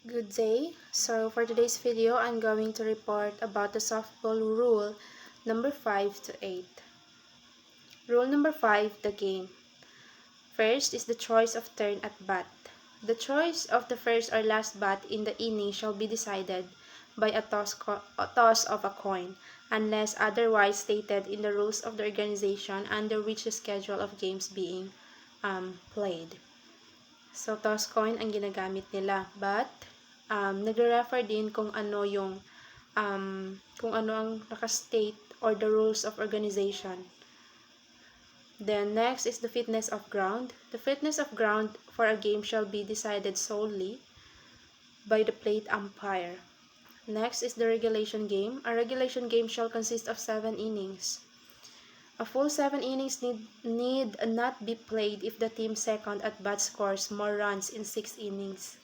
Good day. So for today's video, I'm going to report about the softball rule number 5 to 8. Rule number 5, the game. First is the choice of turn at bat. The choice of the first or last bat in the inning shall be decided by a toss of a coin, unless otherwise stated in the rules of the organization under which the schedule of games being played. So, toss coin ang ginagamit nila. But, nagre-refer din kung ano ang nakastate or the rules of organization. Then, next is the fitness of ground. The fitness of ground for a game shall be decided solely by the plate umpire. Next is the regulation game. A regulation game shall consist of 7 innings. A full 7 innings need not be played if the team second at bat scores more runs in 6 innings.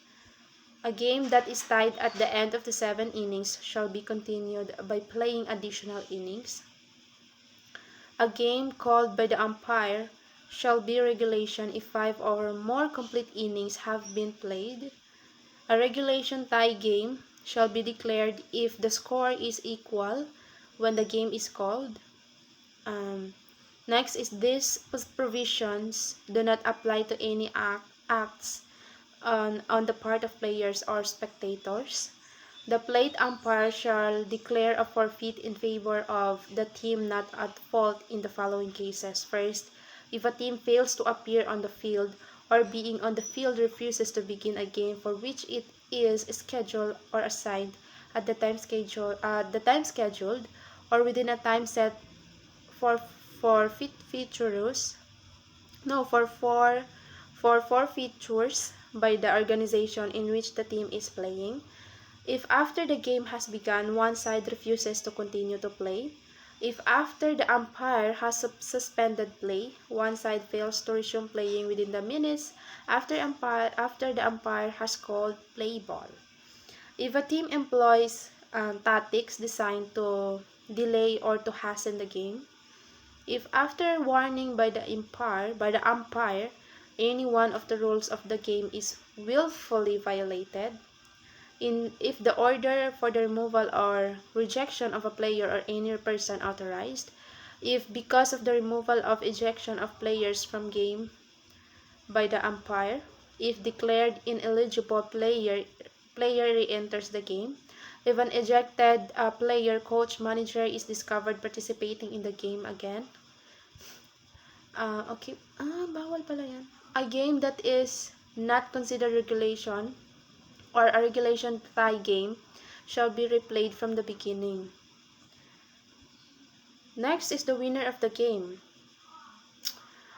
A game that is tied at the end of the 7 innings shall be continued by playing additional innings. A game called by the umpire shall be regulation if 5 or more complete innings have been played. A regulation tie game shall be declared if the score is equal when the game is called. Next is these provisions do not apply to any acts on the part of players or spectators. The plate umpire shall declare a forfeit in favor of the team not at fault in the following cases. First, if a team fails to appear on the field or being on the field refuses to begin a game for which it is scheduled or assigned at the time scheduled or within a time set for forfeitures by the organization in which the team is playing. If after the game has begun, one side refuses to continue to play. If after the umpire has suspended play, one side fails to resume playing within the minutes after the umpire has called play ball. If a team employs tactics designed to delay or to hasten the game. If after warning by the umpire, any one of the rules of the game is willfully violated, if the order for the removal or rejection of a player or any person authorized, if because of the removal of ejection of players from game by the umpire, if declared ineligible player re-enters the game, if an ejected player, coach, manager is discovered participating in the game again. Bawal pala yan. A game that is not considered regulation or a regulation tie game shall be replayed from the beginning. Next is the winner of the game.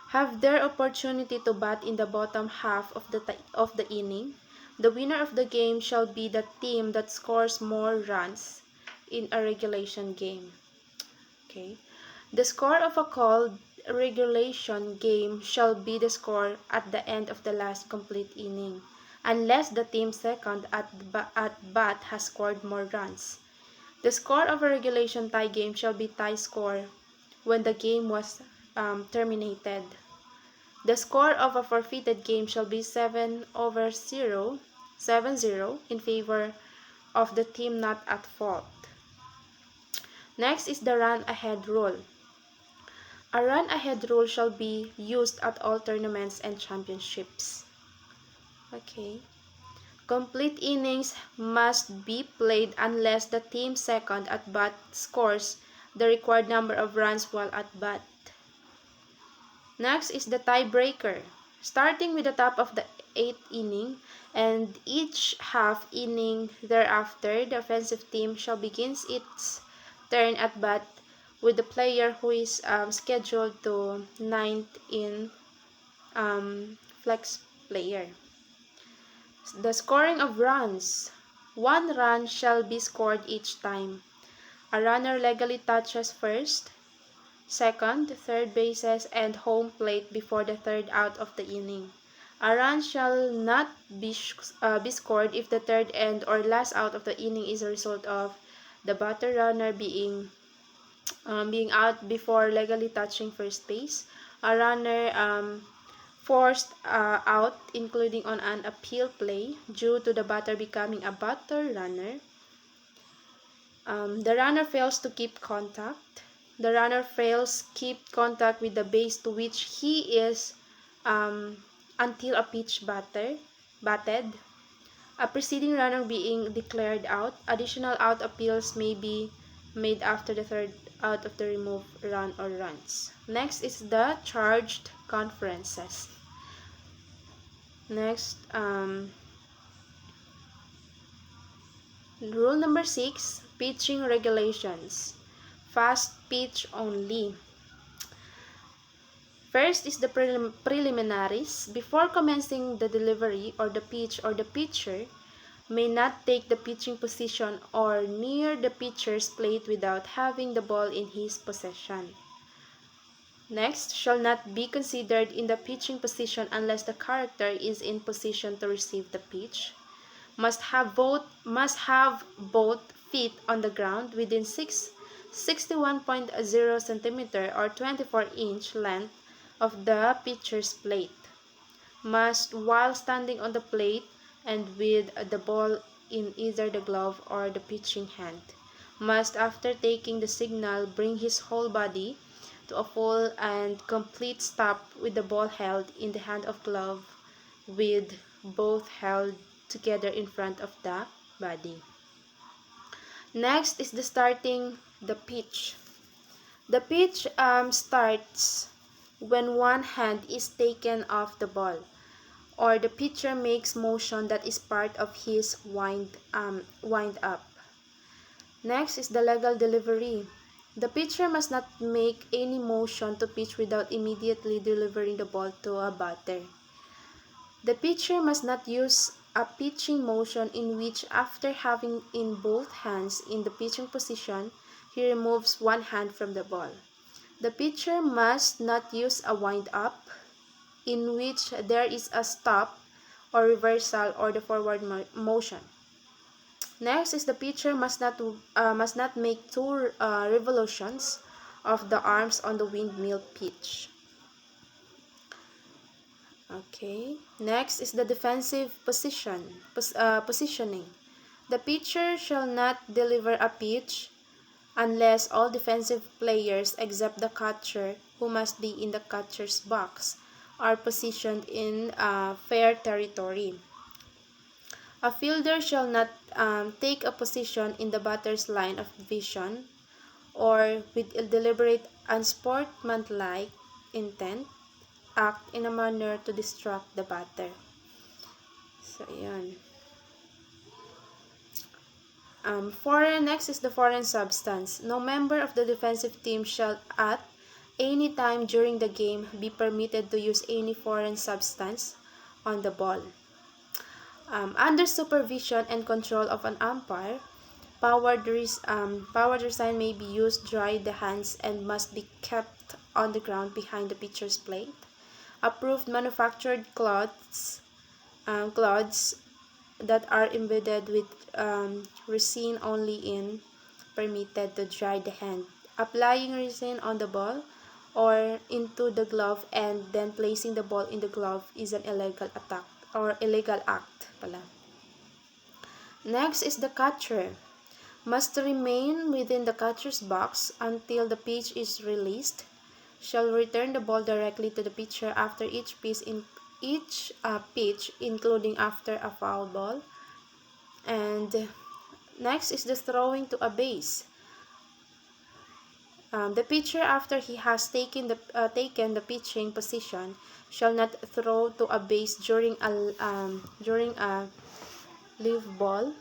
Have their opportunity to bat in the bottom half of the inning. The winner of the game shall be the team that scores more runs in a regulation game. Okay. The score of a called regulation game shall be the score at the end of the last complete inning, unless the team second at bat has scored more runs. The score of a regulation tie game shall be tie score when the game was terminated. The score of a forfeited game shall be 7-0 in favor of the team not at fault. Next is the run-ahead rule. A run-ahead rule shall be used at all tournaments and championships. Okay. Complete innings must be played unless the team second at bat scores the required number of runs while at bat. Next is the tiebreaker. Starting with the top of the 8th inning and each half inning thereafter, the offensive team shall begin its turn at bat with the player who is scheduled to 9th in flex player. The scoring of runs. 1 run shall be scored each time. A runner legally touches first, second, third bases, and home plate before the third out of the inning. A run shall not be scored if the third end or last out of the inning is a result of the batter runner being out before legally touching first base, a runner forced out, including on an appeal play, due to the batter becoming a batter runner. The runner fails to keep contact. The runner fails keep contact with the base to which he is until a pitch batted. A preceding runner being declared out. Additional out appeals may be made after the third out of the removed run or runs. Next is the charged conferences. Next, rule number 6, pitching regulations. Fast pitch only. First is the preliminaries. Before commencing the delivery or the pitch, or the pitcher may not take the pitching position or near the pitcher's plate without having the ball in his possession. Next, shall not be considered in the pitching position unless the character is in position to receive the pitch. Must have both feet on the ground within 61.0 cm or 24-inch length of the pitcher's plate. Must, while standing on the plate and with the ball in either the glove or the pitching hand, must, after taking the signal, bring his whole body to a full and complete stop with the ball held in the hand of glove, with both held together in front of the body. Next is the starting the pitch. The pitch starts when one hand is taken off the ball, or the pitcher makes motion that is part of his wind up. Next is the legal delivery. The pitcher must not make any motion to pitch without immediately delivering the ball to a batter. The pitcher must not use a pitching motion in which, after having in both hands in the pitching position, he removes one hand from the ball. The pitcher must not use a wind-up in which there is a stop or reversal or the forward motion. Next is the pitcher must not make two revolutions of the arms on the windmill pitch. Okay. Next is the defensive positioning. The pitcher shall not deliver a pitch unless all defensive players except the catcher, who must be in the catcher's box, are positioned in fair territory. A fielder shall not take a position in the batter's line of vision or with a deliberate unsportsmanlike intent act in a manner to distract the batter. So, ayan. Next is the foreign substance. No member of the defensive team shall at any time during the game be permitted to use any foreign substance on the ball. Under supervision and control of an umpire, powered resign may be used to dry the hands and must be kept on the ground behind the pitcher's plate. Approved manufactured cloths that are embedded with resin only in permitted to dry the hand. Applying resin on the ball or into the glove and then placing the ball in the glove is an illegal act pala. Next is the catcher. Must remain within the catcher's box until the pitch is released. Shall return the ball directly to the pitcher after each pitch, including after a foul ball. And next is the throwing to a base. The pitcher, after he has taken the pitching position, shall not throw to a base during a live ball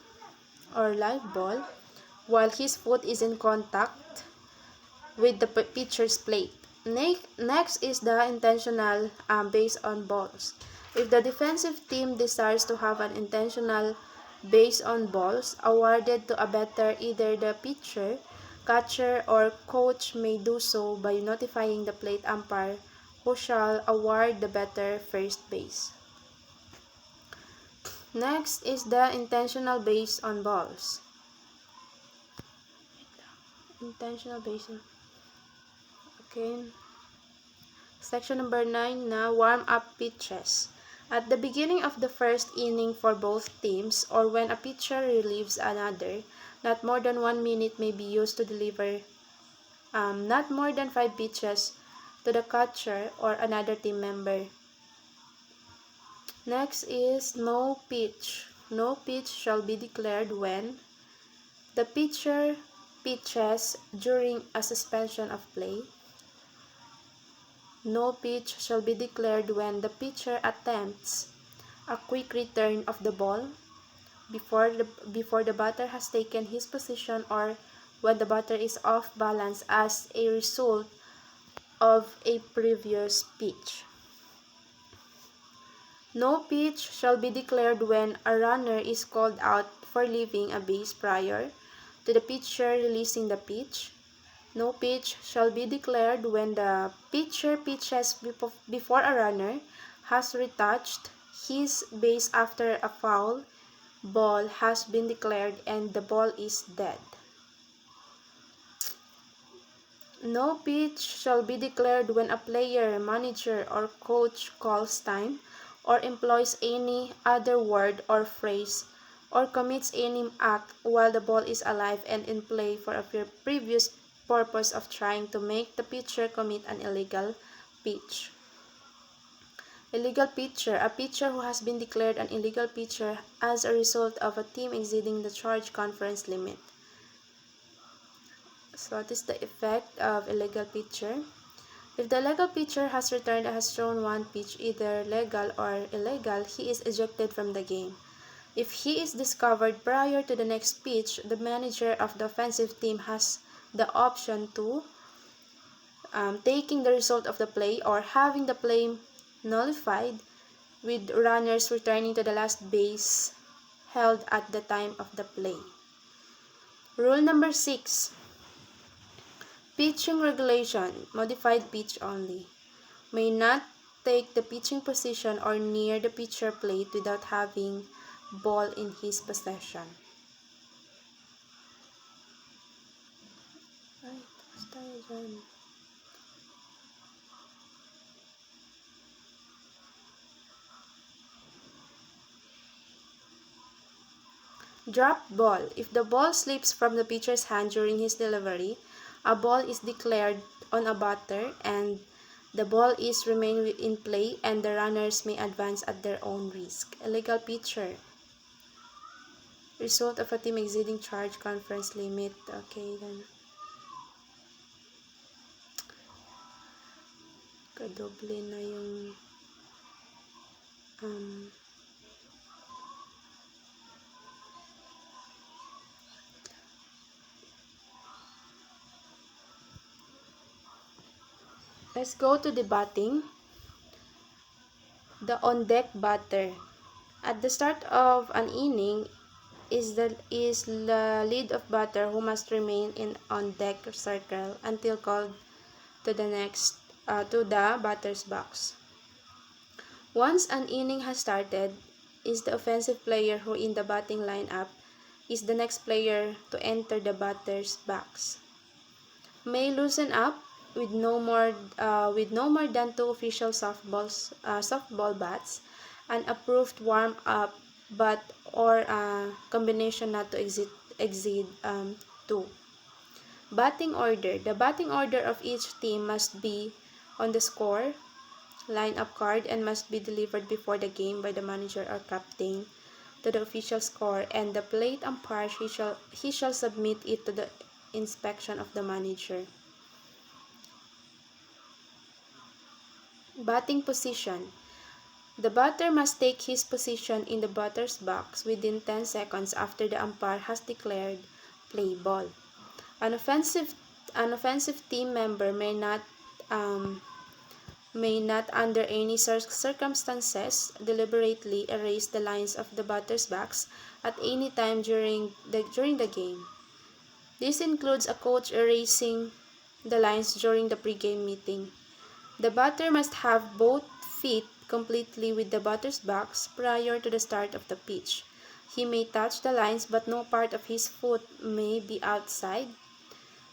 while his foot is in contact with the pitcher's plate. Next is the intentional base on balls. If the defensive team desires to have an intentional base on balls awarded to a batter, either the pitcher, catcher, or coach may do so by notifying the plate umpire, who shall award the batter first base. Next is the intentional base on balls. Okay. Section number 9 na warm-up pitches. At the beginning of the first inning for both teams, or when a pitcher relieves another, not more than 1 minute may be used to deliver not more than 5 pitches to the catcher or another team member. Next is no pitch. No pitch shall be declared when the pitcher pitches during a suspension of play. No pitch shall be declared when the pitcher attempts a quick return of the ball before the batter has taken his position, or when the batter is off balance as a result of a previous pitch. No pitch shall be declared when a runner is called out for leaving a base prior to the pitcher releasing the pitch. No pitch shall be declared when the pitcher pitches before a runner has retouched his base after a foul ball has been declared and the ball is dead. No pitch shall be declared when a player, manager, or coach calls time, or employs any other word or phrase, or commits any act while the ball is alive and in play for a previous purpose of trying to make the pitcher commit an illegal pitch. Illegal pitcher, a pitcher who has been declared an illegal pitcher as a result of a team exceeding the charge conference limit. So what is the effect of illegal pitcher? If the legal pitcher has returned and has thrown one pitch, either legal or illegal, he is ejected from the game. If he is discovered prior to the next pitch, the manager of the offensive team has the option to taking the result of the play or having the play nullified, with runners returning to the last base held at the time of the play. Rule number 6. Pitching regulation, modified pitch only. May not take the pitching position or near the pitcher plate without having ball in his possession. Ay, tapos tayo dyan. Drop ball. If the ball slips from the pitcher's hand during his delivery, a ball is declared on a batter and the ball is remain in play and the runners may advance at their own risk. Illegal pitcher. Result of a team exceeding charge conference limit. Okay, then. Kadoble na yung let's go to the batting. The on-deck batter. At the start of an inning is the lead of batter who must remain in on-deck circle until called to the batter's box. Once an inning has started, is the offensive player who in the batting lineup is the next player to enter the batter's box. May loosen up with no more than 2 official softball bats, an approved warm-up bat, or a combination not to exceed 2. Batting order. The batting order of each team must be on the score lineup card and must be delivered before the game by the manager or captain to the official score, and the plate umpire he shall submit it to the inspection of the manager. Batting position. The batter must take his position in the batter's box within 10 seconds after the umpire has declared play ball. An offensive team member may not under any circumstances deliberately erase the lines of the batter's box at any time during the game. This includes a coach erasing the lines during the pre-game meeting. The batter must have both feet completely with the batter's box prior to the start of the pitch. He may touch the lines but no part of his foot may be outside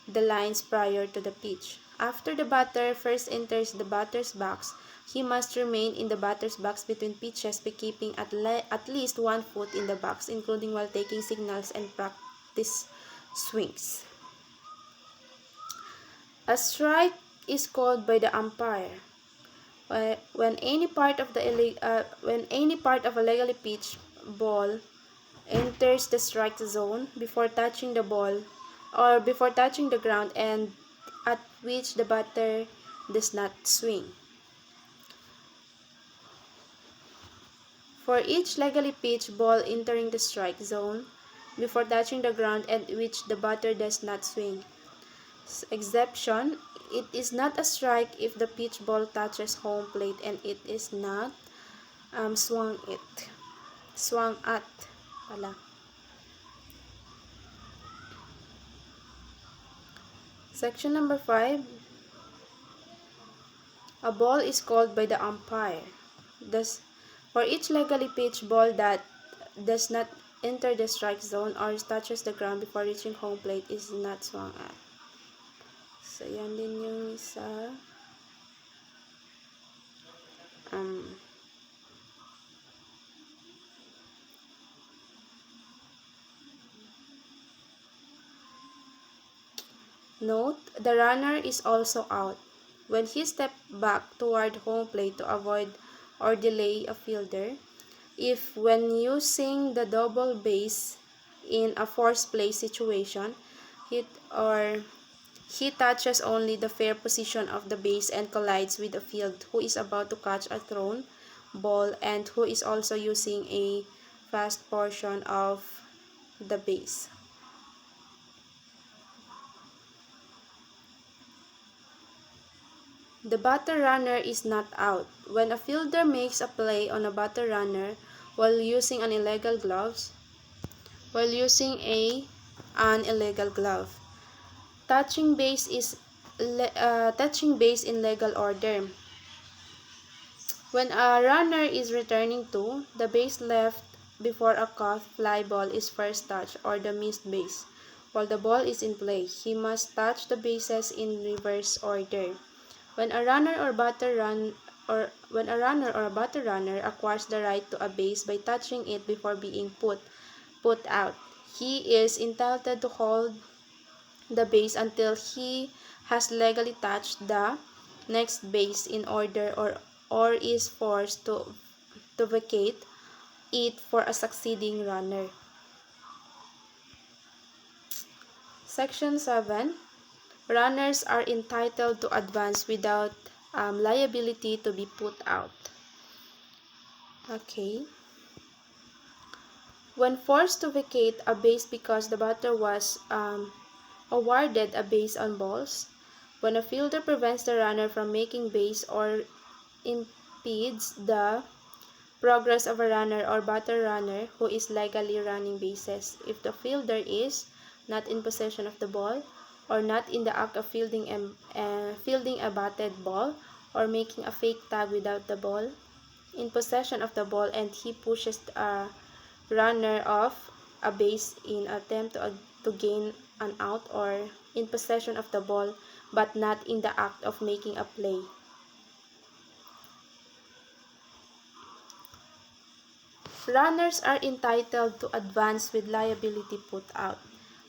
the lines prior to the pitch. After the batter first enters the batter's box, he must remain in the batter's box between pitches by keeping at least 1 foot in the box, including while taking signals and practice swings. A strike is called by the umpire when any part of a legally pitched ball enters the strike zone before touching the ball or before touching the ground and at which the batter does not swing. For each legally pitched ball entering the strike zone before touching the ground and which the batter does not swing. Exception: it is not a strike if the pitch ball touches home plate and it is not swung at pala. Section number 5. A ball is called by the umpire. Thus, for each legally pitched ball that does not enter the strike zone or touches the ground before reaching home plate is not swung at. So, yan din yung sa Note, the runner is also out when he steps back toward home plate to avoid or delay a fielder. If when using the double base in a forced play situation, he touches only the fair position of the base and collides with a field who is about to catch a thrown ball and who is also using a fast portion of the base. The batter runner is not out when a fielder makes a play on a batter runner while using an illegal glove. Touching base in legal order. When a runner is returning to the base left before a caught fly ball is first touched or the missed base, while the ball is in play, he must touch the bases in reverse order. When a runner or a batter runner acquires the right to a base by touching it before being put out, he is entitled to hold the base until he has legally touched the next base in order or is forced to vacate it for a succeeding runner. Section 7. Runners are entitled to advance without liability to be put out. Okay. When forced to vacate a base because the batter was awarded a base on balls, when a fielder prevents the runner from making base or impedes the progress of a runner or batter runner who is legally running bases, if the fielder is not in possession of the ball, or not in the act of fielding a batted ball, or making a fake tag without the ball in possession of the ball, and he pushes a runner off a base in attempt to gain an out, or in possession of the ball but not in the act of making a play. Runners are entitled to advance with liability put out.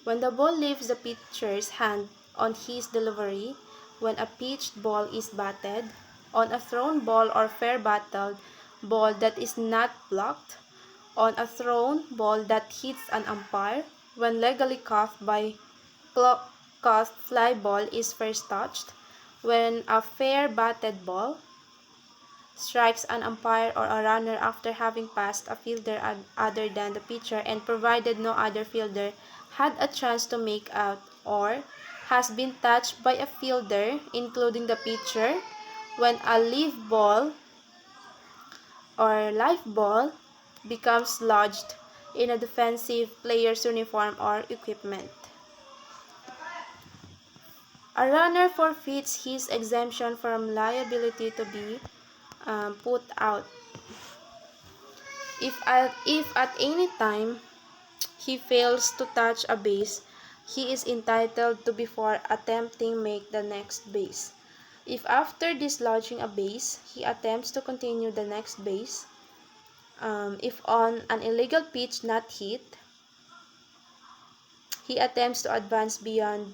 When the ball leaves the pitcher's hand on his delivery, when a pitched ball is batted, on a thrown ball or fair batted ball that is not blocked, on a thrown ball that hits an umpire, when legally caught fly ball is first touched, when a fair batted ball strikes an umpire or a runner after having passed a fielder other than the pitcher, and provided no other fielder had a chance to make out, or has been touched by a fielder, including the pitcher, when a live ball or live ball becomes lodged in a defensive player's uniform or equipment. A runner forfeits his exemption from liability to be put out if at any time he fails to touch a base he is entitled to before attempting make the next base. If after dislodging a base, he attempts to continue the next base, if on an illegal pitch not hit, he attempts to advance beyond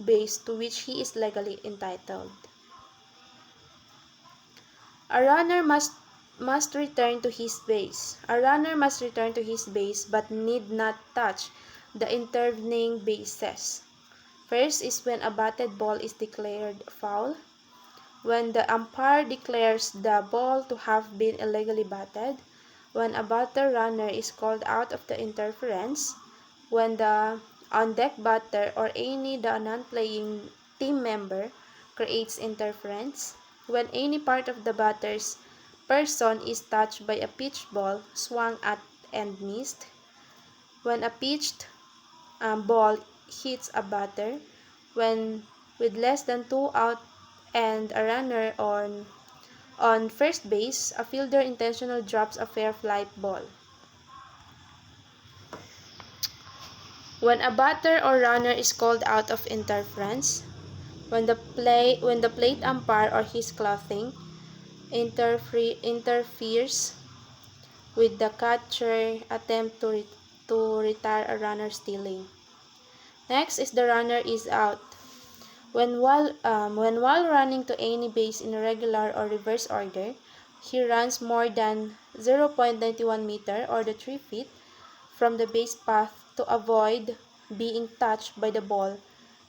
base to which he is legally entitled. A runner must return to his base. A runner must return to his base but need not touch the intervening bases. First is when a batted ball is declared foul, when the umpire declares the ball to have been illegally batted, when a batter runner is called out of the interference, when the on-deck batter or any the non-playing team member creates interference, when any part of the batter's person is touched by a pitched ball swung at and missed, when a pitched ball hits a batter, when with less than 2 out and a runner on first base, a fielder intentionally drops a fair fly ball. When a batter or runner is called out of interference, when the plate umpire or his clothing interferes with the catcher attempt to retire a runner stealing. Next is the runner is out. When while running to any base in regular or reverse order, he runs more than 0.91 meter or the 3 feet from the base path to avoid being touched by the ball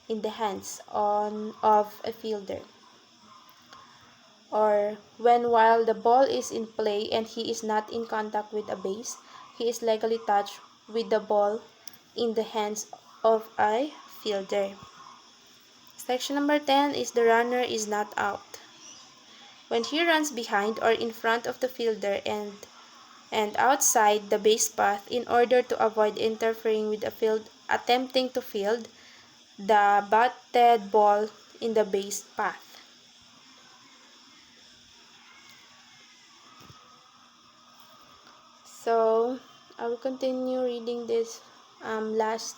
in the hands of a fielder. Or when while the ball is in play and he is not in contact with a base, he is legally touched with the ball in the hands of a fielder. Section number 10 is the runner is not out. When he runs behind or in front of the fielder and outside the base path in order to avoid interfering with the field attempting to field the batted ball in the base path. So I will continue reading this last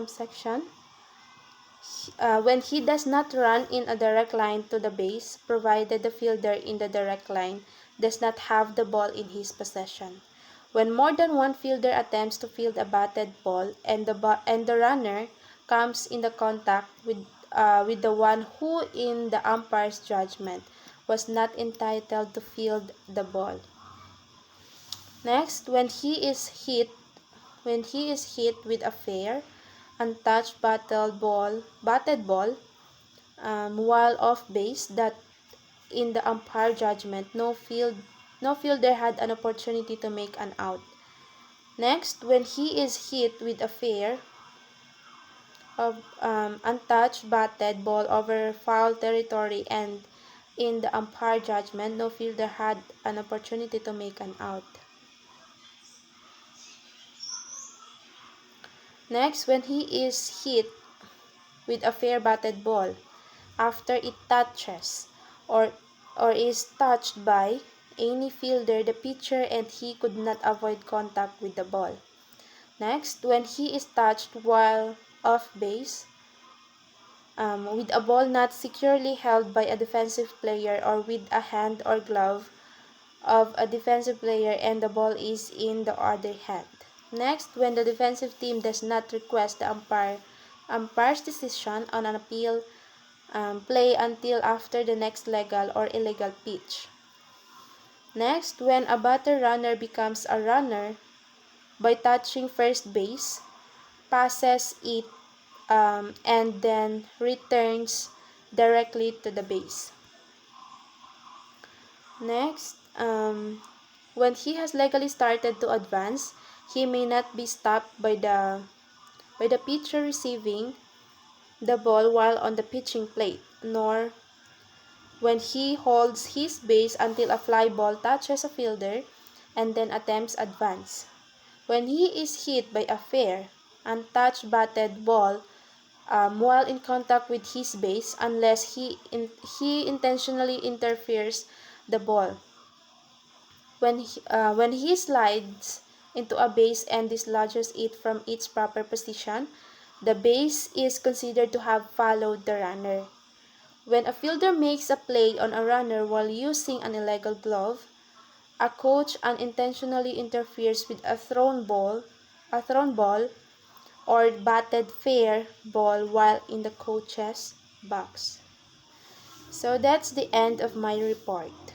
section. When he does not run in a direct line to the base, provided the fielder in the direct line does not have the ball in his possession. When more than one fielder attempts to field a batted ball and the runner comes in the contact with the one who, in the umpire's judgment, was not entitled to field the ball. Next, when he is hit with a fair, untouched batted ball while off base that in the umpire judgment no fielder had an opportunity to make an out. Next, when he is hit with a fair of untouched batted ball over foul territory and in the umpire judgment no fielder had an opportunity to make an out. Next, when he is hit with a fair batted ball after it touches or is touched by any fielder, the pitcher and he could not avoid contact with the ball. Next, when he is touched while off base with a ball not securely held by a defensive player or with a hand or glove of a defensive player and the ball is in the other hand. Next, when the defensive team does not request the umpire's decision on an appeal play until after the next legal or illegal pitch. Next, when a batter runner becomes a runner by touching first base, passes it, and then returns directly to the base. Next, when he has legally started to advance, he may not be stopped by the pitcher receiving the ball while on the pitching plate, nor when he holds his base until a fly ball touches a fielder and then attempts advance. When he is hit by a fair, untouched batted ball while in contact with his base, unless he intentionally interferes the ball. When he slides into a base and dislodges it from its proper position, The base is considered to have followed the runner. When a fielder makes a play on a runner while using an illegal glove, a coach unintentionally interferes with a thrown ball, or batted fair ball while in the coach's box. So that's the end of my report.